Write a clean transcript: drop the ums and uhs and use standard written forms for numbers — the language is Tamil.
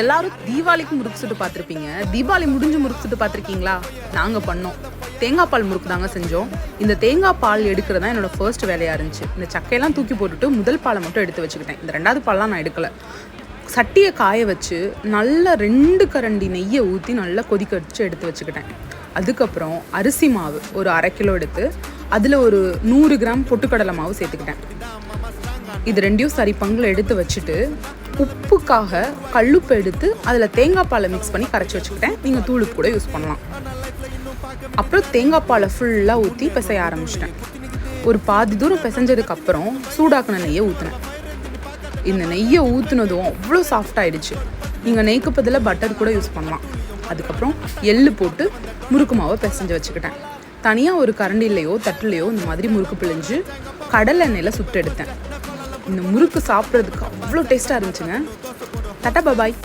எல்லாரும் தீபாவளிக்கு முறுக்கு சுட்டு பார்த்துருப்பீங்க. தீபாவளி முடிஞ்சு முறுக்கு சுட்டு பார்த்துருக்கீங்களா? நாங்கள் பண்ணோம். தேங்காய் பால் முறுக்கு தாங்க செஞ்சோம். இந்த தேங்காய் பால் எடுக்கிறது தான் என்னோட ஃபர்ஸ்ட் வேலையாக இருந்துச்சு. இந்த சக்கையெல்லாம் தூக்கி போட்டுட்டு முதல் பாலை மட்டும் எடுத்து வச்சுக்கிட்டேன். இந்த ரெண்டாவது பால்லாம் நான் எடுக்கலை. சட்டியை காய வச்சு நல்லா 2 கரண்டி நெய்யை ஊற்றி நல்லா கொதிக்க வச்சு எடுத்து வச்சுக்கிட்டேன். அதுக்கப்புறம் அரிசி மாவு ஒரு 1/2 கிலோ எடுத்து அதில் ஒரு 100 கிராம் பொட்டுக்கடலை மாவு சேர்த்துக்கிட்டேன். இது ரெண்டையும் சரி பங்கில் எடுத்து வச்சுட்டு உப்புக்காக கல்லுப்பு எடுத்து அதில் தேங்காய் பாலை மிக்ஸ் பண்ணி கரைச்சி வச்சுக்கிட்டேன். நீங்கள் தூளுப்பு கூட யூஸ் பண்ணலாம். அப்புறம் தேங்காய் பாலை ஃபுல்லாக ஊற்றி பிசைய ஆரம்பிச்சிட்டேன். ஒரு பாதி தூரம் பிசைஞ்சதுக்கப்புறம் சூடாக்கின நெய்யை ஊற்றினேன். இந்த நெய்யை ஊற்றுனதும் அவ்வளோ சாஃப்டாகிடுச்சு. நீங்கள் நெய்க்கு பதிலாக பட்டர் கூட யூஸ் பண்ணலாம். அதுக்கப்புறம் எள்ளு போட்டு முறுக்கு மாவை பிசைஞ்சு வச்சுக்கிட்டேன். தனியாக ஒரு கரண்டிலையோ தட்டுலையோ இந்த மாதிரி முறுக்கு பிழிஞ்சு கடலை எண்ணெயில் சுட்டு எடுத்தேன். இந்த முறுக்கு சாப்பிட்றதுக்கு அவ்வளோ டேஸ்ட்டாக இருந்துச்சுங்க. டாடா பாய்.